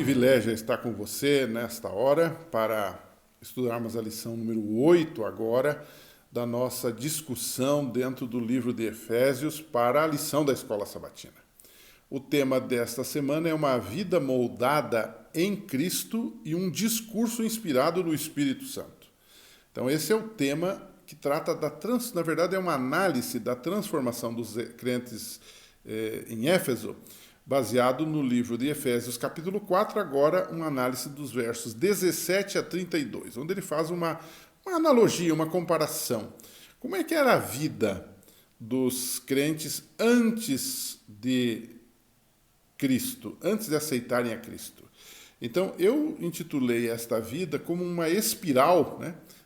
privilégio estar com você nesta hora para estudarmos a lição número 8 agora da nossa discussão dentro do livro de Efésios para a lição da Escola Sabatina. O tema desta semana é uma vida moldada em Cristo e um discurso inspirado no Espírito Santo. Então esse é o tema que trata na verdade é uma análise da transformação dos crentes em Éfeso, baseado no livro de Efésios, capítulo 4, agora uma análise dos versos 17 a 32, onde ele faz uma analogia, uma comparação. Como é que era a vida dos crentes antes de Cristo, antes de aceitarem a Cristo? Então, eu intitulei esta vida como uma espiral,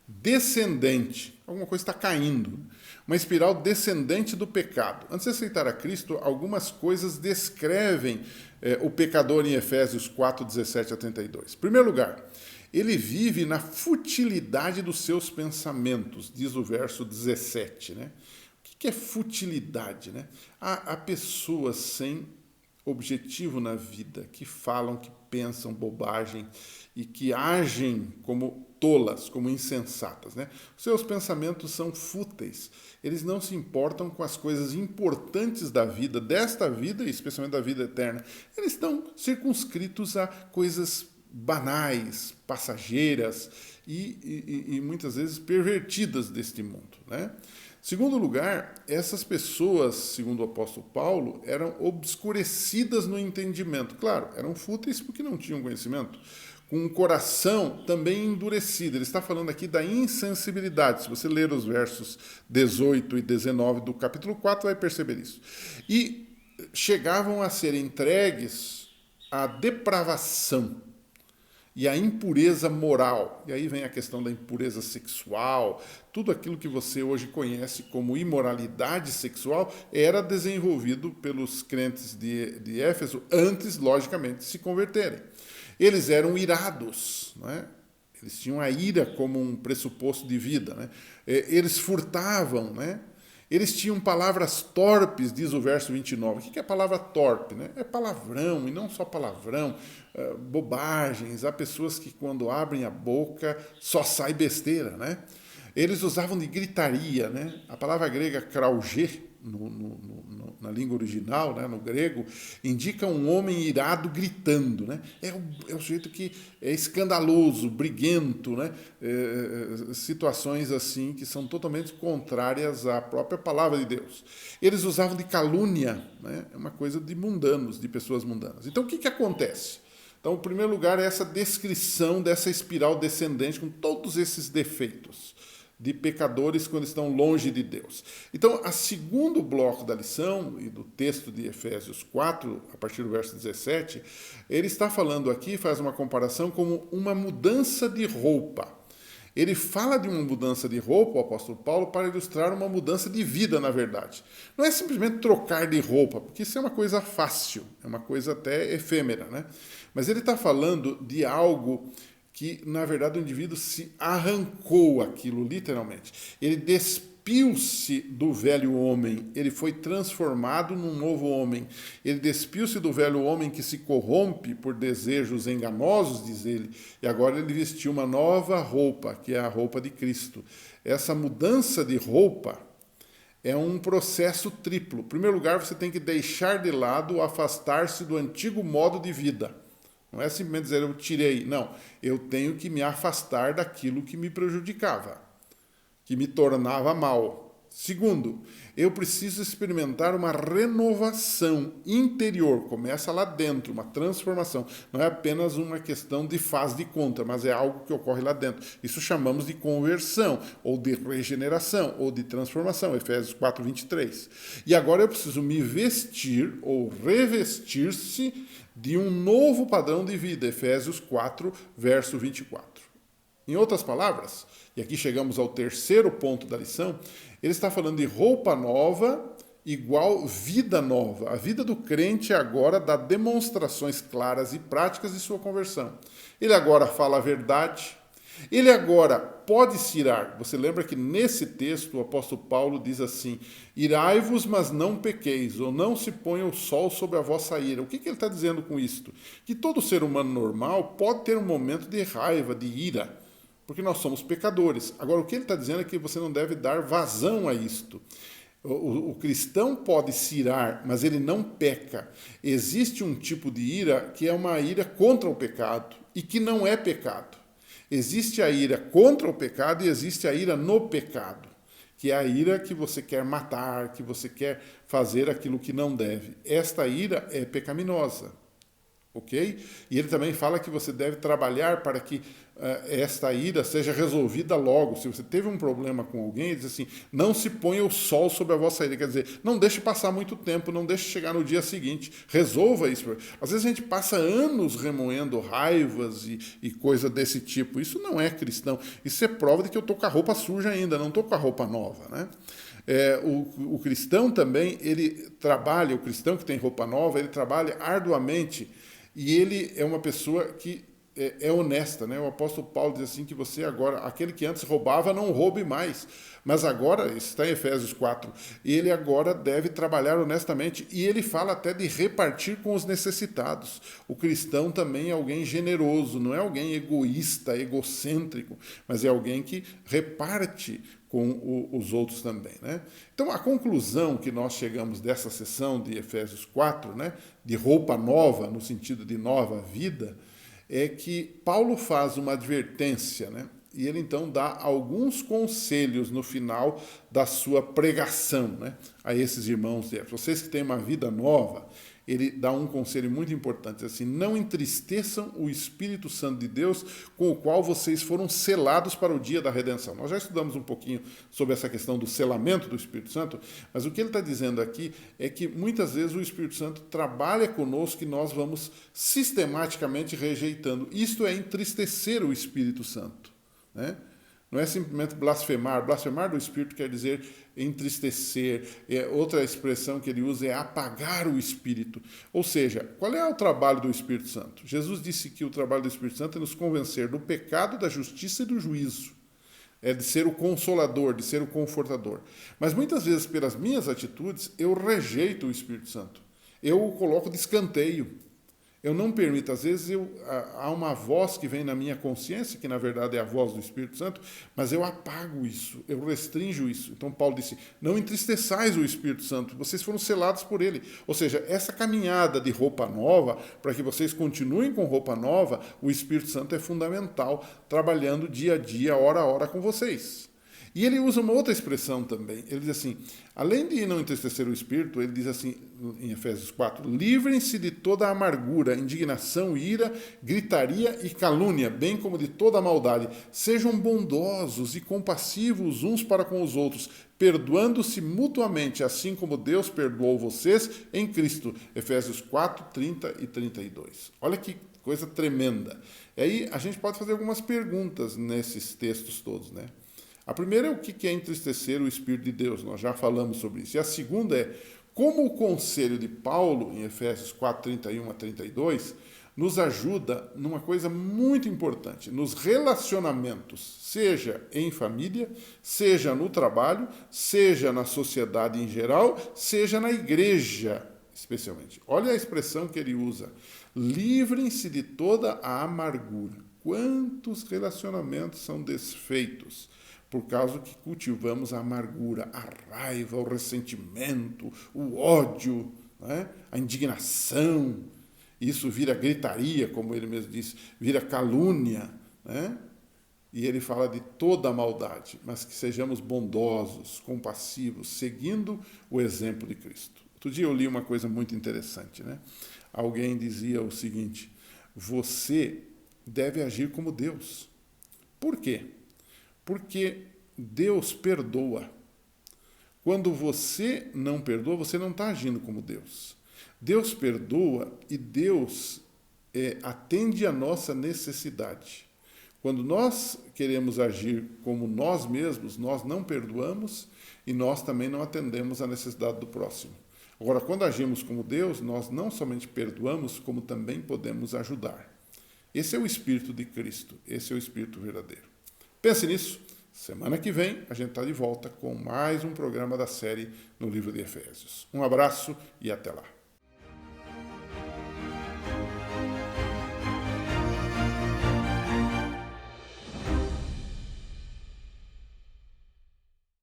descendente. Alguma coisa está caindo. Uma espiral descendente do pecado. Antes de aceitar a Cristo, algumas coisas descrevem o pecador em Efésios 4, 17 a 32. Em primeiro lugar, ele vive na futilidade dos seus pensamentos, diz o verso 17. O que é futilidade? Há pessoas sem objetivo na vida, que falam, que pensam bobagem e que agem como tolas, como insensatas. Os seus pensamentos são fúteis. Eles não se importam com as coisas importantes da vida, desta vida e especialmente da vida eterna. Eles estão circunscritos a coisas banais, passageiras e muitas vezes pervertidas deste mundo. Segundo lugar, essas pessoas, segundo o apóstolo Paulo, eram obscurecidas no entendimento. Claro, eram fúteis porque não tinham conhecimento, com um coração também endurecido. Ele está falando aqui da insensibilidade. Se você ler os versos 18 e 19 do capítulo 4, vai perceber isso. E chegavam a ser entregues à depravação e à impureza moral. E aí vem a questão da impureza sexual. Tudo aquilo que você hoje conhece como imoralidade sexual era desenvolvido pelos crentes de Éfeso antes, logicamente, de se converterem. Eles eram irados, Eles tinham a ira como um pressuposto de vida, Eles furtavam, Eles tinham palavras torpes, diz o verso 29. O que é palavra torpe? É palavrão, e não só palavrão, bobagens. Há pessoas que quando abrem a boca só sai besteira, Eles usavam de gritaria, A palavra grega krauge, na língua original, no grego, indica um homem irado gritando. É o sujeito que é escandaloso, briguento, situações assim que são totalmente contrárias à própria palavra de Deus. Eles usavam de calúnia, é uma coisa de mundanos, de pessoas mundanas. Então, o que acontece? Então, em primeiro lugar, é essa descrição dessa espiral descendente com todos esses defeitos de pecadores quando estão longe de Deus. Então, a segundo bloco da lição e do texto de Efésios 4, a partir do verso 17, ele está falando aqui, faz uma comparação como uma mudança de roupa. Ele fala de uma mudança de roupa, o apóstolo Paulo, para ilustrar uma mudança de vida, na verdade. Não é simplesmente trocar de roupa, porque isso é uma coisa fácil, é uma coisa até efêmera, Mas ele está falando de algo que, na verdade, o indivíduo se arrancou aquilo, literalmente. Ele despiu-se do velho homem, ele foi transformado num novo homem. Ele despiu-se do velho homem que se corrompe por desejos enganosos, diz ele, e agora ele vestiu uma nova roupa, que é a roupa de Cristo. Essa mudança de roupa é um processo triplo. Em primeiro lugar, você tem que deixar de lado, afastar-se do antigo modo de vida. Não é simplesmente dizer eu tirei, não. Eu tenho que me afastar daquilo que me prejudicava, que me tornava mal. Segundo, eu preciso experimentar uma renovação interior. Começa lá dentro, uma transformação. Não é apenas uma questão de faz de conta, mas é algo que ocorre lá dentro. Isso chamamos de conversão, ou de regeneração, ou de transformação. Efésios 4, 23. E agora eu preciso me vestir, ou revestir-se, de um novo padrão de vida, Efésios 4, verso 24. Em outras palavras, e aqui chegamos ao terceiro ponto da lição, ele está falando de roupa nova igual vida nova. A vida do crente agora dá demonstrações claras e práticas de sua conversão. Ele agora fala a verdade, Ele agora pode se irar. Você lembra que nesse texto o apóstolo Paulo diz assim: irai-vos, mas não pequeis, ou não se ponha o sol sobre a vossa ira. O que ele está dizendo com isto? Que todo ser humano normal pode ter um momento de raiva, de ira, porque nós somos pecadores. Agora, o que ele está dizendo é que você não deve dar vazão a isto. O cristão pode se irar, mas ele não peca. Existe um tipo de ira que é uma ira contra o pecado e que não é pecado. Existe a ira contra o pecado e existe a ira no pecado, que é a ira que você quer matar, que você quer fazer aquilo que não deve. Esta ira é pecaminosa. Ok? E ele também fala que você deve trabalhar para que esta ira seja resolvida logo. Se você teve um problema com alguém, ele diz assim, não se ponha o sol sobre a vossa ira. Quer dizer, não deixe passar muito tempo, não deixe chegar no dia seguinte. Resolva isso. Às vezes a gente passa anos remoendo raivas e coisa desse tipo. Isso não é cristão. Isso é prova de que eu estou com a roupa suja ainda, não estou com a roupa nova, né? O cristão também, ele trabalha, o cristão que tem roupa nova, ele trabalha arduamente. E ele é uma pessoa que é honesta, né? O apóstolo Paulo diz assim que você agora, aquele que antes roubava, não roube mais. Mas agora, isso está em Efésios 4, ele agora deve trabalhar honestamente. E ele fala até de repartir com os necessitados. O cristão também é alguém generoso, não é alguém egoísta, egocêntrico, mas é alguém que reparte com os outros também, né? Então, a conclusão que nós chegamos dessa sessão de Efésios 4, né, de roupa nova, no sentido de nova vida, é que Paulo faz uma advertência, né? E ele então dá alguns conselhos no final da sua pregação, né, a esses irmãos. Vocês que têm uma vida nova, ele dá um conselho muito importante, assim, não entristeçam o Espírito Santo de Deus com o qual vocês foram selados para o dia da redenção. Nós já estudamos um pouquinho sobre essa questão do selamento do Espírito Santo, mas o que ele está dizendo aqui é que muitas vezes o Espírito Santo trabalha conosco e nós vamos sistematicamente rejeitando. Isto é entristecer o Espírito Santo, né? Não é simplesmente blasfemar. Blasfemar do Espírito quer dizer entristecer. Outra expressão que ele usa é apagar o Espírito. Ou seja, qual é o trabalho do Espírito Santo? Jesus disse que o trabalho do Espírito Santo é nos convencer do pecado, da justiça e do juízo. É de ser o consolador, de ser o confortador. Mas muitas vezes, pelas minhas atitudes, eu rejeito o Espírito Santo. Eu o coloco de escanteio. Eu não permito, às vezes há uma voz que vem na minha consciência, que na verdade é a voz do Espírito Santo, mas eu apago isso, eu restringo isso. Então Paulo disse, não entristeçais o Espírito Santo, vocês foram selados por ele. Ou seja, essa caminhada de roupa nova, para que vocês continuem com roupa nova, o Espírito Santo é fundamental, trabalhando dia a dia, hora a hora com vocês. E ele usa uma outra expressão também. Ele diz assim, além de não entristecer o Espírito, ele diz assim, em Efésios 4, livrem-se de toda amargura, indignação, ira, gritaria e calúnia, bem como de toda maldade. Sejam bondosos e compassivos uns para com os outros, perdoando-se mutuamente, assim como Deus perdoou vocês em Cristo. Efésios 4, 30 e 32. Olha que coisa tremenda. E aí a gente pode fazer algumas perguntas nesses textos todos, né? A primeira é o que é entristecer o Espírito de Deus, nós já falamos sobre isso. E a segunda é como o conselho de Paulo, em Efésios 4, 31 a 32, nos ajuda numa coisa muito importante, nos relacionamentos, seja em família, seja no trabalho, seja na sociedade em geral, seja na igreja, especialmente. Olha a expressão que ele usa, livrem-se de toda a amargura. Quantos relacionamentos são desfeitos por causa que cultivamos a amargura, a raiva, o ressentimento, o ódio, né? A indignação. Isso vira gritaria, como ele mesmo disse, vira calúnia, né? E ele fala de toda a maldade, mas que sejamos bondosos, compassivos, seguindo o exemplo de Cristo. Outro dia eu li uma coisa muito interessante, né? Alguém dizia o seguinte, você deve agir como Deus. Por quê? Porque Deus perdoa. Quando você não perdoa, você não está agindo como Deus. Deus perdoa e Deus atende a nossa necessidade. Quando nós queremos agir como nós mesmos, nós não perdoamos e nós também não atendemos a necessidade do próximo. Agora, quando agimos como Deus, nós não somente perdoamos, como também podemos ajudar. Esse é o Espírito de Cristo, esse é o Espírito verdadeiro. Pense nisso. Semana que vem a gente está de volta com mais um programa da série no livro de Efésios. Um abraço e até lá.